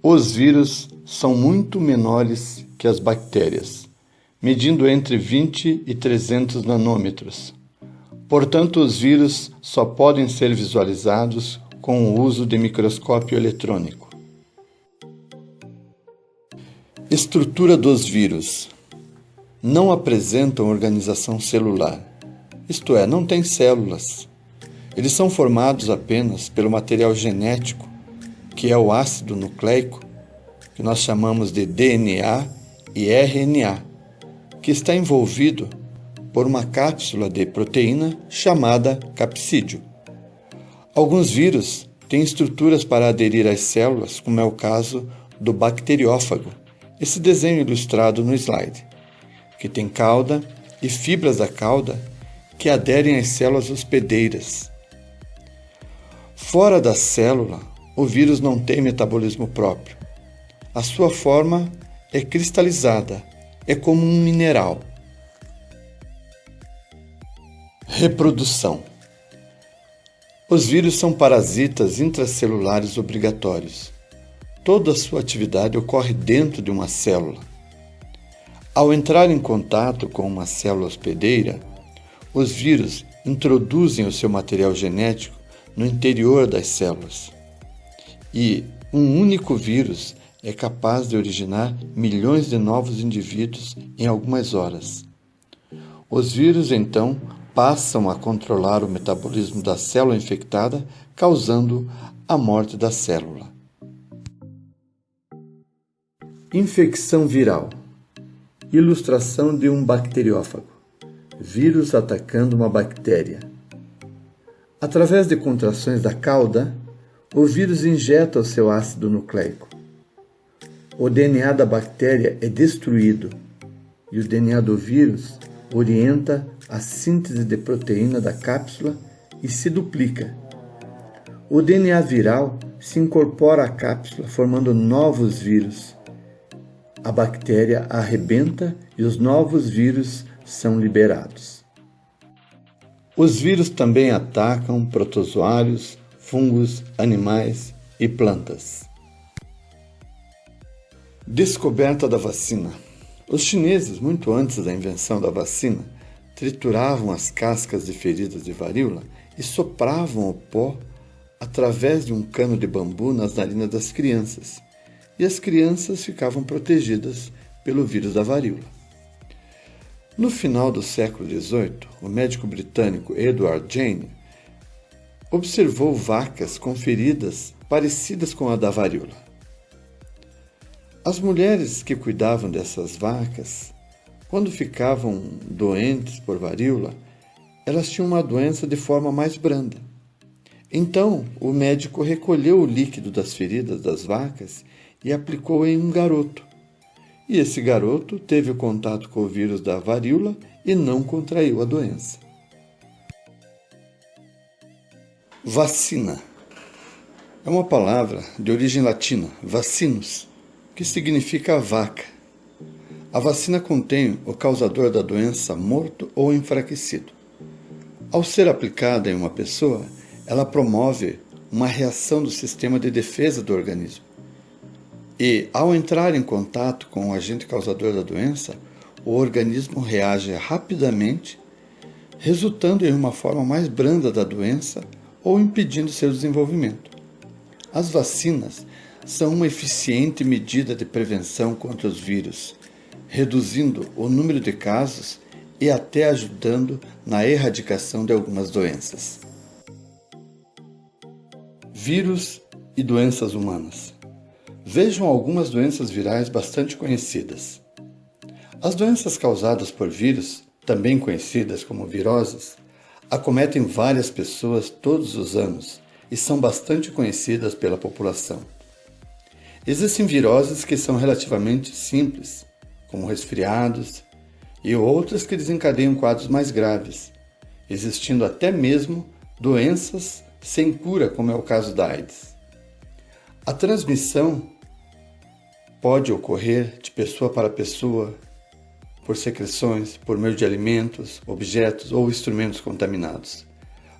Os vírus são muito menores que as bactérias, medindo entre 20 e 300 nanômetros. Portanto, os vírus só podem ser visualizados com o uso de microscópio eletrônico. Estrutura dos vírus. Não apresentam organização celular, isto é, não têm células. Eles são formados apenas pelo material genético, que é o ácido nucleico, que nós chamamos de DNA e RNA, que está envolvido por uma cápsula de proteína chamada capsídeo. Alguns vírus têm estruturas para aderir às células, como é o caso do bacteriófago, esse desenho ilustrado no slide, que tem cauda e fibras da cauda que aderem às células hospedeiras. Fora da célula, o vírus não tem metabolismo próprio. A sua forma é cristalizada, é como um mineral. Reprodução. Os vírus são parasitas intracelulares obrigatórios. Toda a sua atividade ocorre dentro de uma célula. Ao entrar em contato com uma célula hospedeira, os vírus introduzem o seu material genético no interior das células. E um único vírus é capaz de originar milhões de novos indivíduos em algumas horas. Os vírus, então, passam a controlar o metabolismo da célula infectada, causando a morte da célula. Infecção viral. Ilustração de um bacteriófago. Vírus atacando uma bactéria. Através de contrações da cauda, o vírus injeta o seu ácido nucleico. O DNA da bactéria é destruído e o DNA do vírus orienta a síntese de proteína da cápsula e se duplica. O DNA viral se incorpora à cápsula, formando novos vírus. A bactéria arrebenta e os novos vírus são liberados. Os vírus também atacam protozoários, fungos, animais e plantas. Descoberta da vacina. Os chineses, muito antes da invenção da vacina, trituravam as cascas de feridas de varíola e sopravam o pó através de um cano de bambu nas narinas das crianças, e as crianças ficavam protegidas pelo vírus da varíola. No final do século XVIII, o médico britânico Edward Jenner observou vacas com feridas parecidas com a da varíola. As mulheres que cuidavam dessas vacas, quando ficavam doentes por varíola, elas tinham uma doença de forma mais branda. Então, o médico recolheu o líquido das feridas das vacas e aplicou em um garoto. E esse garoto teve o contato com o vírus da varíola e não contraiu a doença. Vacina. É uma palavra de origem latina, vacinus, que significa vaca. A vacina contém o causador da doença morto ou enfraquecido. Ao ser aplicada em uma pessoa, ela promove uma reação do sistema de defesa do organismo. E, ao entrar em contato com o agente causador da doença, o organismo reage rapidamente, resultando em uma forma mais branda da doença ou impedindo seu desenvolvimento. As vacinas são uma eficiente medida de prevenção contra os vírus, reduzindo o número de casos e até ajudando na erradicação de algumas doenças. Vírus e doenças humanas. Vejam algumas doenças virais bastante conhecidas. As doenças causadas por vírus, também conhecidas como viroses, acometem várias pessoas todos os anos e são bastante conhecidas pela população. Existem viroses que são relativamente simples, como resfriados, e outras que desencadeiam quadros mais graves, existindo até mesmo doenças sem cura, como é o caso da AIDS. A transmissão pode ocorrer de pessoa para pessoa, por secreções, por meio de alimentos, objetos ou instrumentos contaminados.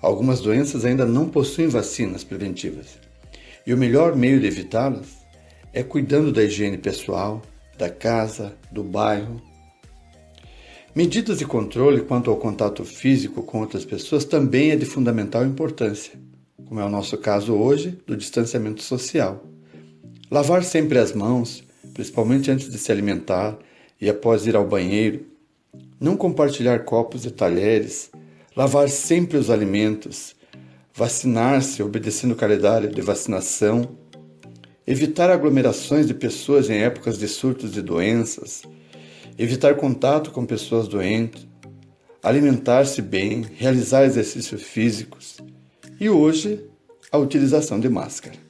Algumas doenças ainda não possuem vacinas preventivas, e o melhor meio de evitá-las é cuidando da higiene pessoal, da casa, do bairro. Medidas de controle quanto ao contato físico com outras pessoas também é de fundamental importância, como é o nosso caso hoje do distanciamento social. Lavar sempre as mãos, principalmente antes de se alimentar e após ir ao banheiro. Não compartilhar copos e talheres. Lavar sempre os alimentos. Vacinar-se obedecendo o calendário de vacinação. Evitar aglomerações de pessoas em épocas de surtos de doenças. Evitar contato com pessoas doentes. Alimentar-se bem, realizar exercícios físicos. E hoje, a utilização de máscara.